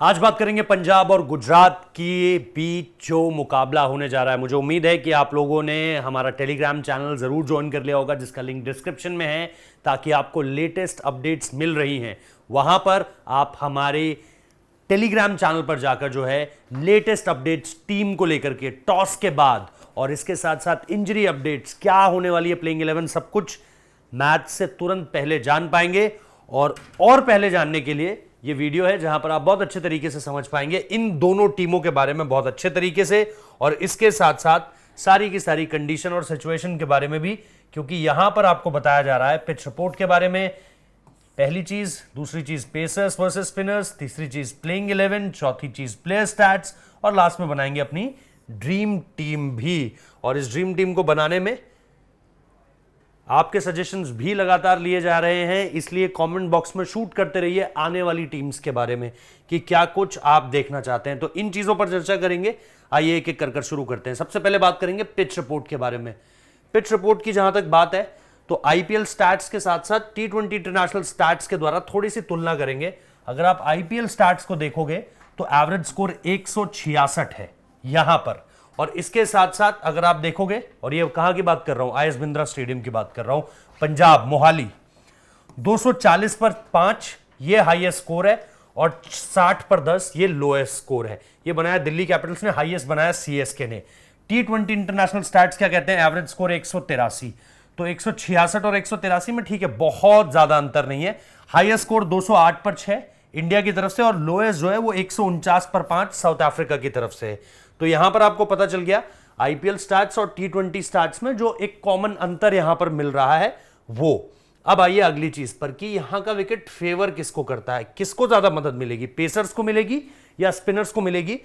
आज बात करेंगे पंजाब और गुजरात के बीच जो मुकाबला होने जा रहा है। मुझे उम्मीद है कि आप लोगों ने हमारा टेलीग्राम चैनल ज़रूर ज्वाइन कर लिया होगा, जिसका लिंक डिस्क्रिप्शन में है, ताकि आपको लेटेस्ट अपडेट्स मिल रही हैं। वहां पर आप हमारे टेलीग्राम चैनल पर जाकर जो है लेटेस्ट अपडेट्स टीम को लेकर के टॉस के बाद और इसके साथ साथ इंजरी अपडेट्स, क्या होने वाली है प्लेइंग 11, सब कुछ मैच से तुरंत पहले जान पाएंगे। और पहले जानने के लिए ये वीडियो है जहां पर आप बहुत अच्छे तरीके से समझ पाएंगे इन दोनों टीमों के बारे में बहुत अच्छे तरीके से, और इसके साथ साथ सारी की सारी कंडीशन और सिचुएशन के बारे में भी, क्योंकि यहां पर आपको बताया जा रहा है पिच रिपोर्ट के बारे में। पहली चीज, दूसरी चीज पेसर्स वर्सेस स्पिनर्स, तीसरी चीज प्लेइंग 11, चौथी चीज प्लेयर स्टैट्स, और लास्ट में बनाएंगे अपनी ड्रीम टीम भी। और इस ड्रीम टीम को बनाने में आपके सजेशंस भी लगातार लिए जा रहे हैं, इसलिए कमेंट बॉक्स में शूट करते रहिए आने वाली टीम्स के बारे में कि क्या कुछ आप देखना चाहते हैं। तो इन चीजों पर चर्चा करेंगे। आइए एक एक कर शुरू करते हैं। सबसे पहले बात करेंगे पिच रिपोर्ट के बारे में। पिच रिपोर्ट की जहां तक बात है तो आईपीएल स्टैट्स के साथ साथ T20 इंटरनेशनल स्टैट्स के द्वारा थोड़ी सी तुलना करेंगे। अगर आप आईपीएल स्टैट्स को देखोगे तो एवरेज स्कोर 166 है यहां पर, और इसके साथ साथ अगर आप देखोगे, और ये कहां की बात कर रहा हूं, आईएस बिंद्रा स्टेडियम की बात कर रहा हूं, पंजाब मोहाली, 240 पर 5 ये हाईएस्ट स्कोर है, और 60 पर 10 ये लोएस्ट स्कोर है। ये बनाया दिल्ली कैपिटल्स ने, हाईएस्ट बनाया सीएसके ने। T20 इंटरनेशनल स्टैट्स क्या कहते हैं, एवरेज स्कोर 183, तो 166 और 183 में ठीक है, बहुत ज्यादा अंतर नहीं है। हाईएस्ट स्कोर 208 पर 6 इंडिया की तरफ से, और लोएस्ट जो है वो 149 पर 5 साउथ अफ्रीका की तरफ से। तो यहां पर आपको पता चल गया आईपीएल स्टैट्स और T20 स्टैट्स में जो एक कॉमन अंतर यहां पर मिल रहा है वो। अब आइए अगली चीज पर कि यहां का विकेट फेवर किसको करता है, किसको ज्यादा मदद मिलेगी, पेसर्स को मिलेगी या स्पिनर्स को मिलेगी।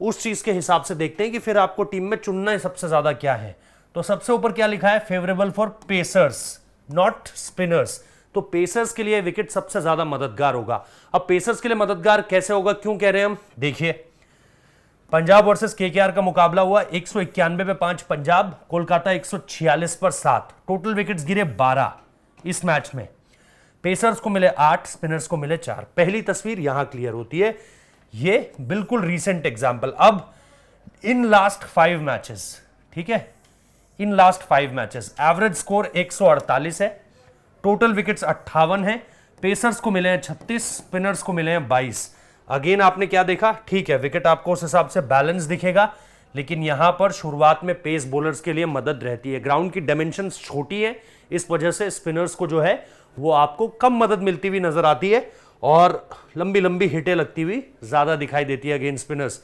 उस चीज के हिसाब से देखते हैं कि फिर आपको टीम में चुनना है सबसे ज्यादा क्या है। तो सबसे ऊपर क्या लिखा है, favourable for pacers not spinners. तो पेसर्स के लिए विकेट सबसे ज्यादा मददगार होगा। अब पेसर्स के लिए मददगार कैसे होगा, क्यों कह रहे हैं हम, देखिए पंजाब वर्सेस केकेआर का मुकाबला हुआ, 191 पे 5 पंजाब, कोलकाता 146 पर 7, टोटल विकेट्स गिरे 12 इस मैच में। पेसर्स को मिले 8, स्पिनर्स को मिले 4। पहली तस्वीर यहां क्लियर होती है, ये बिल्कुल रीसेंट एग्जांपल। अब इन लास्ट 5 मैचेस, ठीक है, in last 5 matches average score 148 है, टोटल विकेट्स 58 है, पेसर्स को मिले हैं 36, स्पिनर्स को मिले हैं 22। अगेन आपने क्या देखा, ठीक है विकेट आपको उस हिसाब से बैलेंस दिखेगा, लेकिन यहां पर शुरुआत में पेस बॉलर्स के लिए मदद रहती है। ग्राउंड की डायमेंशंस छोटी है, इस वजह से स्पिनर्स को जो है वो आपको कम मदद मिलती हुई नजर आती है, और लंबी लंबी हिटें लगती हुई ज्यादा दिखाई देती है अगेंस्ट स्पिनर्स।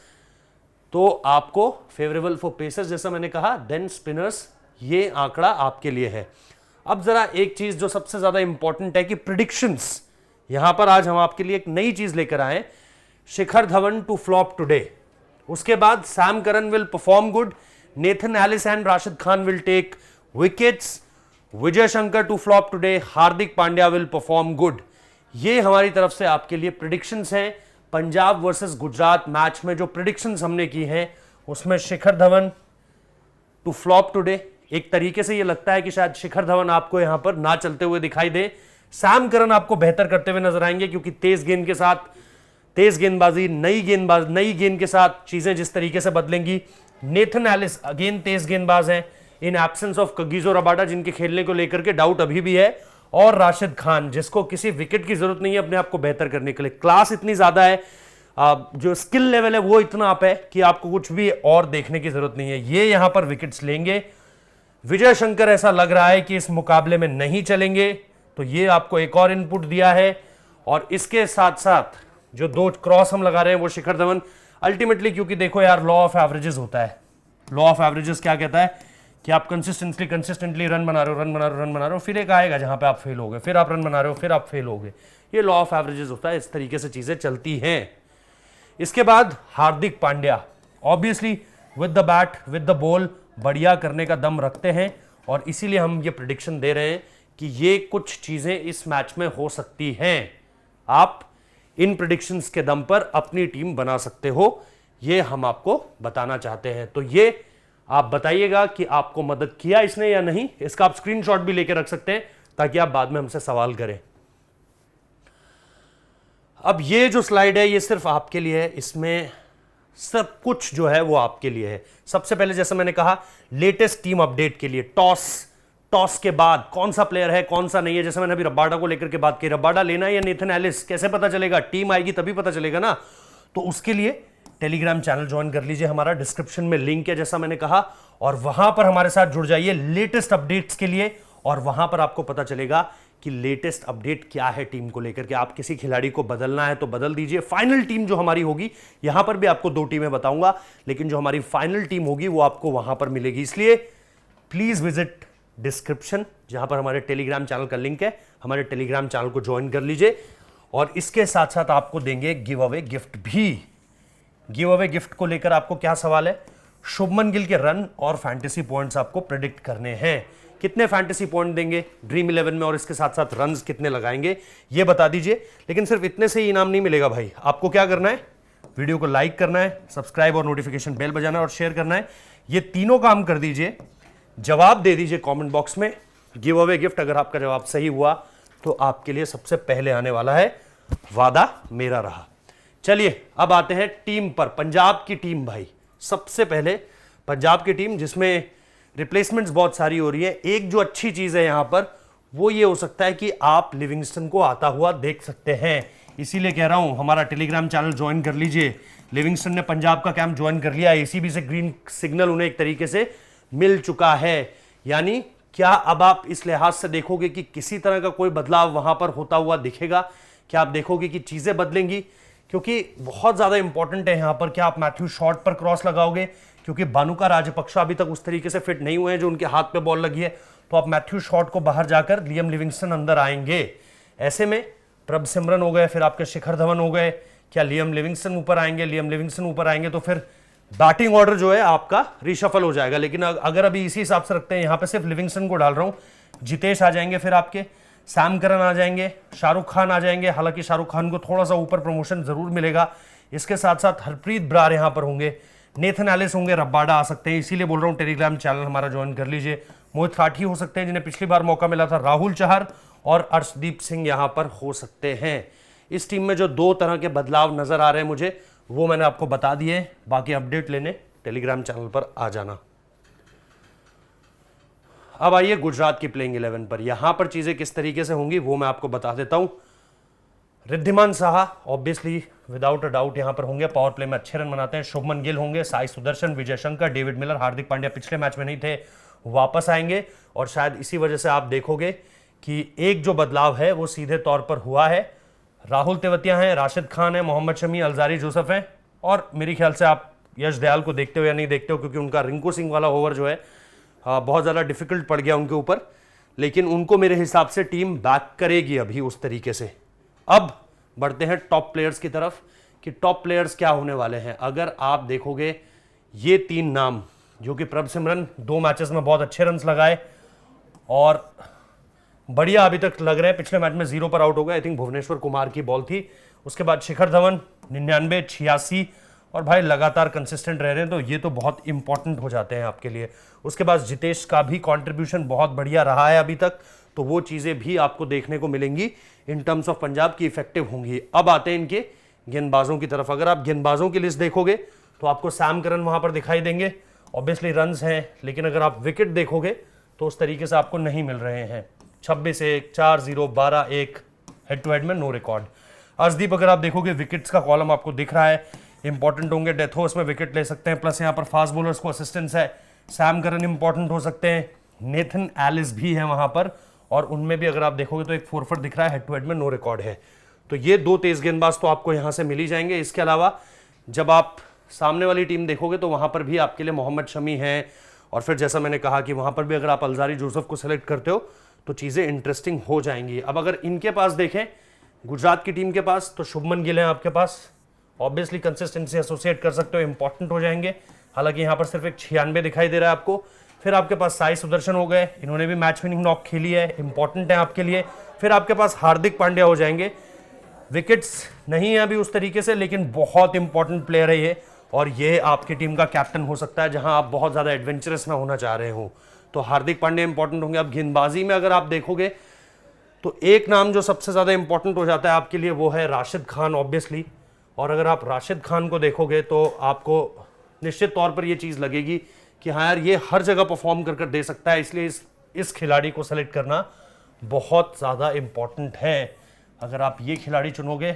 तो आपको फेवरेबल फॉर पेसर्स जैसा मैंने कहा, देन स्पिनर्स, ये आंकड़ा आपके लिए है। अब जरा एक चीज जो सबसे ज्यादा इंपॉर्टेंट है कि प्रिडिक्शंस, यहां पर आज हम आपके लिए एक नई चीज लेकर आए, Shikhar Dhawan to flop today. उसके बाद Sam Curran will perform good, Nathan Ellis and Rashid Khan will take wickets, Vijay Shankar to flop today, Hardik Pandya will perform good. ये हमारी तरफ से आपके लिए प्रिडिक्शंस हैं। पंजाब वर्सेस गुजरात मैच में जो प्रिडिक्शंस हमने की हैं उसमें शिखर धवन टू फ्लॉप टुडे, एक तरीके से ये लगता है कि शायद शिखर धवन आपको यहां पर ना चलते हुए दिखाई दे। सैम करन आपको बेहतर करते हुए नजर आएंगे, क्योंकि तेज गेंद के साथ तेज गेंदबाजी, नई गेंद के साथ चीजें जिस तरीके से बदलेंगी। नेथन एलिस अगेन तेज गेंदबाज हैं, in absence of Kagiso Rabada जिनके खेलने को लेकर के डाउट अभी भी है, और राशिद खान जिसको किसी विकेट की जरूरत नहीं है अपने आप को बेहतर करने के लिए। क्लास इतनी ज्यादा है, जो स्किल लेवल है वो इतना अप है कि आपको कुछ भी और देखने की जरूरत नहीं है। ये यहां पर विकेट्स लेंगे। विजय शंकर ऐसा लग रहा है कि इस मुकाबले में नहीं चलेंगे, तो ये आपको एक और इनपुट दिया है। और इसके साथ साथ जो 2 क्रॉस हम लगा रहे हैं वो शिखर धवन अल्टीमेटली, क्योंकि देखो यार लॉ ऑफ एवरेजेस होता है। लॉ ऑफ एवरेजेस क्या कहता है कि आप कंसिस्टेंटली रन बना रहे हो, फिर एक आएगा जहां पे आप फेल होगे, फिर आप रन बना रहे हो, फिर आप फेल होगे। ये लॉ ऑफ एवरेजेस होता है, इस तरीके से चीजें चलती हैं। इसके बाद Hardik Pandya obviously with the bat with the ball बढ़िया करने का दम रखते हैं, और इसीलिए हम ये प्रेडिक्शन दे रहे हैं कि ये कुछ चीजें इस मैच में हो सकती हैं। आप इन प्रेडिक्शंस के दम पर अपनी टीम बना सकते हो, ये हम आपको बताना चाहते हैं। तो ये आप बताइएगा कि आपको मदद किया इसने या नहीं। इसका आप स्क्रीनशॉट भी लेकर रख सकते हैं ताकि आप बाद में हमसे सवाल करें। अब ये जो स्लाइड है ये सिर्फ आपके लिए है, इसमें सब कुछ जो है वो आपके लिए है। सबसे पहले जैसे मैंने कहा, लेटेस्ट टीम अपडेट के लिए टॉस के बाद कौन सा प्लेयर है कौन सा नहीं है। जैसे मैंने अभी रबाडा को लेकर के बात की, रबाडा लेना है या नेथन एलिस, कैसे पता चलेगा? टीम आएगी तभी पता चलेगा ना। तो उसके लिए टेलीग्राम चैनल ज्वाइन कर लीजिए, हमारा डिस्क्रिप्शन में लिंक है जैसा मैंने कहा, और वहां पर हमारे साथ जुड़ जाइए लेटेस्ट अपडेट्स के लिए। और वहां पर आपको पता चलेगा कि लेटेस्ट अपडेट क्या है टीम को लेकर के। आप किसी खिलाड़ी को बदलना है तो बदल दीजिए। फाइनल टीम जो हमारी होगी, यहां पर भी आपको 2 टीमें बताऊंगा, लेकिन जो हमारी फाइनल टीम होगी वो आपको वहां पर मिलेगी। इसलिए प्लीज विजिट डिस्क्रिप्शन, जहां पर हमारे टेलीग्राम चैनल का लिंक है, हमारे टेलीग्राम चैनल को ज्वाइन कर लीजिए। और इसके साथ साथ आपको देंगे गिव अवे गिफ्ट भी। गिव अवे गिफ्ट को लेकर आपको क्या सवाल है? शुभमन गिल के रन और फैंटेसी पॉइंट्स आपको प्रेडिक्ट करने हैं। कितने फैंटेसी पॉइंट देंगे ड्रीम 11 में, और इसके साथ साथ रन्स कितने लगाएंगे ये बता दीजिए। लेकिन सिर्फ इतने से ही इनाम नहीं मिलेगा भाई, आपको क्या करना है? वीडियो को लाइक करना है, सब्सक्राइब और नोटिफिकेशन बेल बजाना और शेयर करना है। ये तीनों काम कर दीजिए, जवाब दे दीजिए कमेंट बॉक्स में। गिव अवे गिफ्ट अगर आपका जवाब सही हुआ तो आपके लिए सबसे पहले आने वाला है, वादा मेरा रहा। चलिए अब आते हैं टीम पर। पंजाब की टीम भाई, सबसे पहले पंजाब की टीम जिसमें रिप्लेसमेंट्स बहुत सारी हो रही है। एक जो अच्छी चीज है यहां पर वो ये हो सकता है कि आप लिविंगस्टन को आता हुआ देख सकते हैं। इसीलिए कह रहा हूं हमारा टेलीग्राम चैनल ज्वाइन कर लीजिए। लिविंगस्टन ने पंजाब का कैंप ज्वाइन कर लिया, एसीबी से ग्रीन सिग्नल उन्हें एक तरीके से मिल चुका है। यानी क्या अब आप इस लिहाज से देखोगे कि किसी तरह का कोई बदलाव वहां पर होता हुआ दिखेगा? क्या आप देखोगे कि चीजें बदलेंगी? क्योंकि बहुत ज्यादा इंपॉर्टेंट है यहां पर, क्या आप मैथ्यू शॉट पर क्रॉस लगाओगे? क्योंकि बानुका राजपक्षा अभी तक उस तरीके से फिट नहीं हुए हैं जो उनके हाथ पे बॉल लगी है, तो आप मैथ्यू शॉट को बाहर जाकर लियम लिविंगस्टन अंदर आएंगे। ऐसे में प्रभ सिमरन हो गए, फिर आपके शिखर धवन हो गए, क्या लियम लिविंगस्टन ऊपर आएंगे? लियम लिविंगस्टन ऊपर आएंगे तो फिर बैटिंग ऑर्डर जो है आपका रिशफल हो जाएगा। लेकिन अगर अभी इसी हिसाब से रखते हैं, यहां पे सिर्फ लिविंगस्टन को डाल रहा हूं, जितेश आ जाएंगे, फिर आपके सैम करन आ जाएंगे, शाहरुख खान आ जाएंगे। हालांकि शाहरुख खान को थोड़ा सा ऊपर प्रमोशन जरूर मिलेगा। इसके साथ साथ हरप्रीत ब्रार यहां पर होंगे, नेथन एलिस होंगे, रबाडा आ सकते हैं। इसीलिए बोल रहा हूं टेलीग्राम चैनल हमारा ज्वाइन कर लीजिए। मोहित काठी हो सकते हैं जिन्हें पिछली बार मौका मिला था, राहुल चहर और अर्शदीप सिंह यहां पर हो सकते हैं। इस टीम में जो 2 तरह के बदलाव नजर आ रहे हैं मुझे, वो मैंने आपको बता दिए। बाकी अपडेट लेने टेलीग्राम चैनल पर आ जाना। अब आइए गुजरात की प्लेइंग 11 पर। यहां पर चीजें किस तरीके से होंगी वो मैं आपको बता देता हूं। Riddhiman Saha obviously without a doubt यहां पर होंगे, पावर प्ले में अच्छे रन बनाते हैं। शुभमन गिल होंगे, साई सुदर्शन, विजय शंकर, डेविड मिलर, हार्दिक पांड्या पिछले मैच में नहीं थे, वापस आएंगे। और शायद इसी वजह से आप देखोगे कि एक जो बदलाव है वो सीधे तौर पर हुआ है। राहुल तेवतिया हैं, राशिद खान है, मोहम्मद शमी, अलजारी जोसेफ हैं, और मेरे ख्याल से आप यश दयाल को देखते हो या नहीं देखते हो, क्योंकि उनका रिंकू सिंह वाला ओवर जो है बहुत ज़्यादा डिफिकल्ट पड़ गया उनके ऊपर। लेकिन उनको मेरे हिसाब से टीम बैक करेगी अभी उस तरीके से। अब बढ़ते हैं टॉप प्लेयर्स की तरफ कि टॉप प्लेयर्स क्या होने वाले हैं। अगर आप देखोगे ये 3 नाम, जो कि प्रभ सिमरन 2 मैचेस में बहुत अच्छे रन्स लगाए और बढ़िया अभी तक लग रहे हैं। पिछले मैच में 0 पर आउट हो गए, आई थिंक भुवनेश्वर कुमार की बॉल थी। उसके बाद शिखर धवन 99, 86, और भाई लगातार कंसिस्टेंट रह रहे हैं, तो ये तो बहुत इंपॉर्टेंट हो जाते हैं आपके लिए। उसके बाद जितेश का भी कंट्रीब्यूशन बहुत बढ़िया रहा है अभी तक, तो वो चीज़ें भी आपको देखने को मिलेंगी इन टर्म्स ऑफ पंजाब की इफेक्टिव होंगी। अब आते हैं इनके गेंदबाजों की तरफ। अगर आप गेंदबाजों की लिस्ट देखोगे तो आपको सैम करन वहां पर दिखाई देंगे, ऑब्वियसली रन्स हैं, लेकिन अगर आप विकेट देखोगे तो उस तरीके से आपको नहीं मिल रहे हैं। 26-1, 4-0, 12-1, हेड टू हेड में नो रिकॉर्ड। अर्शदीप अगर आप देखोगे विकेट्स का कॉलम आपको दिख रहा है, इंपॉर्टेंट होंगे। डेथोस में विकेट ले सकते हैं, प्लस यहाँ पर फास्ट बॉलर्स को असिस्टेंस है। सैम करन इंपॉर्टेंट हो सकते हैं, नेथन एलिस भी है वहां पर, और उनमें भी अगर आप देखोगे तो एक 4 फॉर दिख रहा है, हेड टू हेड में नो रिकॉर्ड है। तो ये 2 तेज गेंदबाज तो आपको यहां से मिल ही जाएंगे। इसके अलावा जब आप सामने वाली टीम देखोगे तो वहां पर भी आपके लिए मोहम्मद शमी है, और फिर जैसा मैंने कहा कि वहां पर भी अगर आप अलजारी जोसेफ को सेलेक्ट करते हो तो चीजें इंटरेस्टिंग हो जाएंगी। अब अगर इनके पास देखें गुजरात की टीम के पास, तो शुभमन गिल है आपके पास, ऑब्वियसली कंसिस्टेंसी एसोसिएट कर सकते हो, इंपॉर्टेंट हो जाएंगे। हालांकि यहां पर सिर्फ एक 96 दिखाई दे रहा है आपको। फिर आपके पास साई सुदर्शन हो गए, इन्होंने भी मैच विनिंग नॉक खेली है, इंपॉर्टेंट है आपके लिए। फिर आपके पास हार्दिक पांड्या हो जाएंगे, विकेट्स नहीं है अभी उस तरीके से, लेकिन बहुत इंपॉर्टेंट प्लेयर है ये, और ये आपकी टीम का कैप्टन हो सकता है जहां आप बहुत ज्यादा एडवेंचरस ना होना चाह रहे हो। तो हार्दिक पांड्या इंपॉर्टेंट होंगे। अब गेंदबाजी में अगर आप देखोगे तो एक नाम जो सबसे ज़्यादा इंपॉर्टेंट हो जाता है आपके लिए वो है राशिद खान ऑब्वियसली। और अगर आप राशिद खान को देखोगे तो आपको निश्चित तौर पर ये चीज़ लगेगी कि हाँ यार ये हर जगह परफॉर्म कर दे सकता है, इसलिए इस खिलाड़ी को सेलेक्ट करना बहुत ज़्यादा इंपॉर्टेंट है। अगर आप ये खिलाड़ी चुनोगे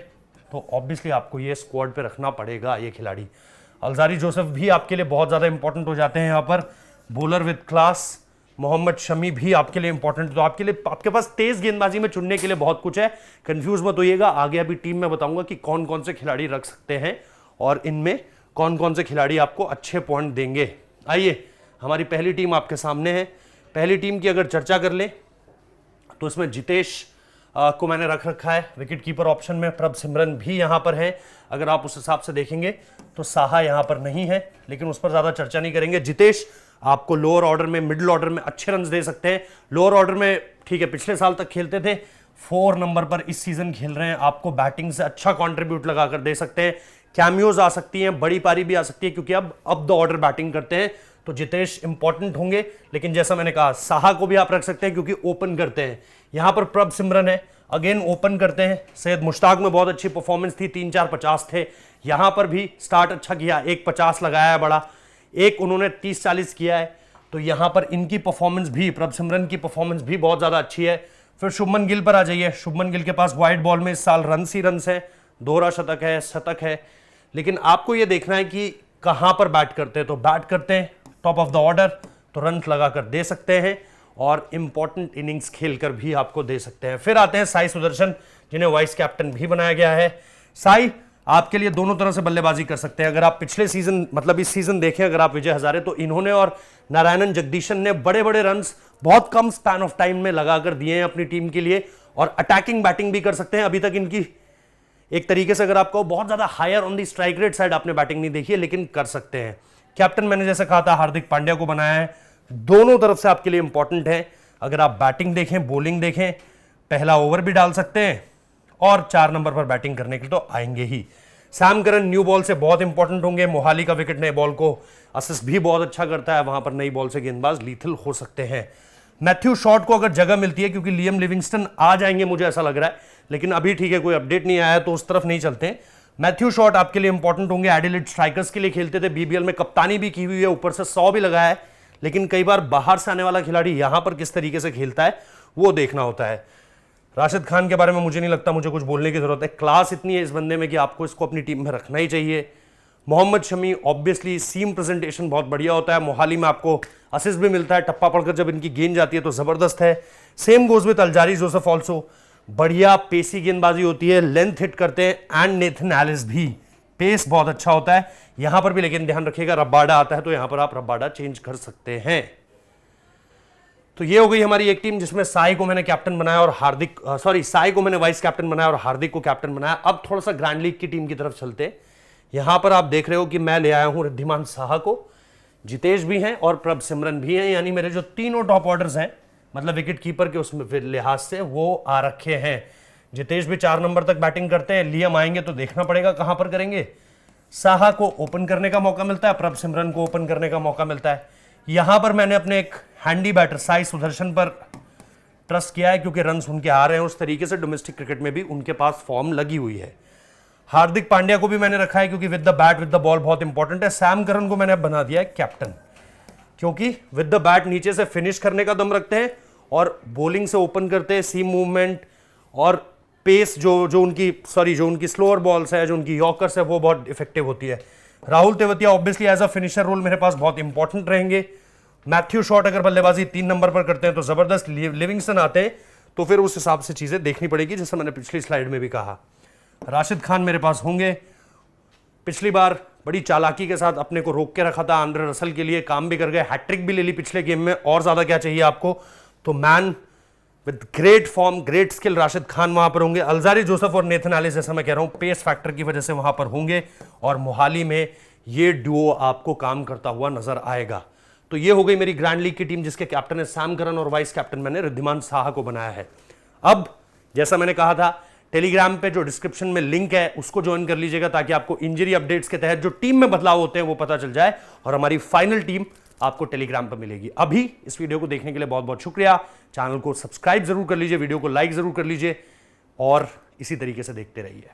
तो ऑब्वियसली आपको ये स्क्वाड पे रखना पड़ेगा ये खिलाड़ी। अलजारी जोसेफ भी आपके लिए बहुत ज़्यादा इंपॉर्टेंट हो जाते हैं यहाँ पर, bowler with class. Mohammed Shami भी आपके लिए इंपॉर्टेंट, तो आपके पास तेज गेंदबाजी में चुनने के लिए बहुत कुछ है, कंफ्यूज मत होइएगा। आगे अभी टीम में बताऊंगा कि कौन कौन से खिलाड़ी रख सकते हैं और इनमें कौन कौन से खिलाड़ी आपको अच्छे पॉइंट देंगे। आइए हमारी पहली टीम आपके सामने है। पहली टीम की अगर चर्चा कर ले तो इसमें जितेश को मैंने रख रखा है विकेट कीपर ऑप्शन में। प्रभ सिमरन भी यहाँ पर है, अगर आप उस हिसाब से देखेंगे तो साहा यहाँ पर नहीं है, लेकिन उस पर ज़्यादा चर्चा नहीं करेंगे। जितेश आपको लोअर ऑर्डर में, मिडिल ऑर्डर में अच्छे रन दे सकते हैं। लोअर ऑर्डर में ठीक है, पिछले साल तक खेलते थे, 4 नंबर पर इस सीजन खेल रहे हैं, आपको बैटिंग से अच्छा कॉन्ट्रीब्यूट लगाकर दे सकते हैं। कैमियोज आ सकती हैं, बड़ी पारी भी आ सकती है, क्योंकि अब द ऑर्डर बैटिंग करते हैं, तो जितेश इंपॉर्टेंट होंगे। लेकिन जैसा मैंने कहा साहा को भी आप रख सकते हैं क्योंकि ओपन करते हैं। यहां पर प्रभ सिमरन है, अगेन ओपन करते हैं। सैयद मुश्ताक में बहुत अच्छी परफॉर्मेंस थी, 3-4 50 थे, यहां पर भी स्टार्ट अच्छा किया, एक 50 लगाया है बड़ा, एक उन्होंने 30-40 किया है, तो यहां पर इनकी परफॉर्मेंस भी, प्रभ सिमरन की परफॉर्मेंस भी बहुत ज्यादा अच्छी है। फिर शुभमन गिल पर आ जाइए। शुभमन गिल के पास वाइड बॉल में इस साल रन्स ही रन्स है, दोहरा शतक है, लेकिन आपको यह देखना है कि कहां पर बैट करते हैं। तो बैट करते हैं टॉप ऑफ द ऑर्डर तो रन लगाकर दे सकते हैं और इंपॉर्टेंट इनिंग्स खेलकर भी आपको दे सकते हैं। फिर आते हैं साई सुदर्शन, जिन्हें वाइस कैप्टन भी बनाया गया है। साई आपके लिए दोनों तरह से बल्लेबाजी कर सकते हैं। अगर आप पिछले सीजन मतलब इस सीजन देखें, अगर आप विजय हजारे, तो इन्होंने और नारायणन जगदीशन ने बड़े बड़े रन्स बहुत कम स्पैन ऑफ टाइम में लगाकर दिए हैं अपनी टीम के लिए, और अटैकिंग बैटिंग भी कर सकते हैं। अभी तक इनकी एक तरीके से अगर आपको बहुत ज्यादा higher on the strike rate side आपने बैटिंग नहीं देखी है, लेकिन कर सकते हैं। कैप्टन मैंने जैसे कहा था हार्दिक पांड्या को बनाया है, दोनों तरफ से आपके लिए इंपॉर्टेंट है। अगर आप बैटिंग देखें, बॉलिंग देखें, पहला ओवर भी डाल सकते हैं और 4 नंबर पर बैटिंग करने के लिए तो आएंगे ही। सैम करन न्यू बॉल से बहुत इंपॉर्टेंट होंगे। मोहाली का विकेट नए बॉल को असिस्ट भी बहुत अच्छा करता है, वहां पर नई बॉल से गेंदबाज लीथल हो सकते हैं। मैथ्यू शॉट को अगर जगह मिलती है, क्योंकि लियम लिविंगस्टन आ जाएंगे मुझे ऐसा लग रहा है, लेकिन अभी ठीक है कोई अपडेट नहीं आया तो उस तरफ नहीं चलते। मैथ्यू शॉट आपके लिए इंपॉर्टेंट होंगे। एडिलेड स्ट्राइकर्स के लिए खेलते थे, बीबीएल में कप्तानी भी की हुई है, ऊपर से 100 भी लगाया है, लेकिन कई बार बाहर से आने वाला खिलाड़ी यहां पर किस तरीके से खेलता है वो देखना होता है। राशिद खान के बारे में मुझे नहीं लगता मुझे कुछ बोलने की जरूरत है, क्लास इतनी है इस बंदे में कि आपको इसको अपनी टीम में रखना ही चाहिए। मोहम्मद शमी ऑब्वियसली सीम प्रेजेंटेशन बहुत बढ़िया होता है, मोहाली में आपको असिस्ट भी मिलता है, टप्पा पड़कर जब इनकी गेंद जाती है तो जबरदस्त है। Same goes with Alzarri Joseph also, बढ़िया पेसी गेंदबाजी होती है, लेंथ हिट करते हैं, एंड नेथन एलिस भी पेस बहुत अच्छा होता है यहां पर भी। लेकिन ध्यान रखिएगा रब्बाडा आता है तो यहां पर आप रब्बाडा चेंज कर सकते हैं। तो ये हो गई हमारी एक टीम जिसमें साई को मैंने कैप्टन बनाया और साई को मैंने वाइस कैप्टन बनाया और हार्दिक को कैप्टन बनाया। अब थोड़ा सा ग्रैंड लीग की टीम की तरफ चलते। यहां पर आप देख रहे हो कि मैं ले आया हूं रिद्धिमान साहा को, जितेश भी हैं और प्रभ सिमरन भी हैं, यानी मेरे जो तीनों टॉप ऑर्डर्स हैं, मतलब विकेट कीपर के उसमें लिहाज से वो आ रखे हैं। जितेश भी 4 नंबर तक बैटिंग करते हैं, लियम आएंगे तो देखना पड़ेगा कहां पर करेंगे। साहा को ओपन करने का मौका मिलता है, प्रभ सिमरन को ओपन करने का मौका मिलता है। यहां पर मैंने अपने एक हैंडी बैटर साई सुदर्शन पर ट्रस्ट किया है, क्योंकि रन्स उनके आ रहे हैं उस तरीके से, डोमेस्टिक क्रिकेट में भी उनके पास फॉर्म लगी हुई है। हार्दिक पांड्या को भी मैंने रखा है क्योंकि with the bat with the ball बहुत इंपॉर्टेंट है। सैम करन को मैंने बना दिया है कैप्टन, क्योंकि विद द बैट नीचे से फिनिश करने का दम रखते हैं और बॉलिंग से ओपन करते हैं, सीम मूवमेंट और पेस जो उनकी स्लोअर बॉल्स है, जो उनकी यॉर्कर्स है, वो बहुत इफेक्टिव होती है। Rahul Tewatia obviously as a finisher role मेरे पास बहुत इंपॉर्टेंट रहेंगे। मैथ्यू शॉट अगर बल्लेबाजी 3 नंबर पर करते हैं तो जबरदस्त। लिविंगस्टन आते हैं तो फिर उस हिसाब से चीजें देखनी पड़ेगी, जैसे मैंने पिछली स्लाइड में भी कहा। राशिद खान मेरे पास होंगे। पिछली बार बड़ी चालाकी के साथ अपने को रोक के रखा था आंद्रे रसल के लिए, काम भी कर गए, हैट्रिक भी ले ली पिछले गेम में, और ज्यादा क्या चाहिए आपको। तो man with great form, great skill, Rashid Khan वहां पर होंगे। अलजारी जोसेफ और नेथन एलिस, जैसा मैं कह रहा हूं, पेस फैक्टर की वजह से वहां पर होंगे, और मोहाली में ये डुओ आपको काम करता हुआ नजर आएगा। तो ये हो गई मेरी ग्रैंड लीग की टीम, जिसके कैप्टन है सैम करन और वाइस कैप्टन मैंने रिद्धिमान साहा को बनाया है। अब जैसा मैंने कहा था, टेलीग्राम पे जो डिस्क्रिप्शन में लिंक है उसको ज्वाइन कर लीजिएगा, ताकि आपको इंजरी अपडेट्स के तहत जो टीम में बदलाव होते हैं वो पता चल जाए और हमारी फाइनल टीम आपको टेलीग्राम पर मिलेगी। अभी इस वीडियो को देखने के लिए बहुत बहुत शुक्रिया। चैनल को सब्सक्राइब जरूर कर लीजिए, वीडियो को लाइक जरूर कर लीजिए और इसी तरीके से देखते रहिए।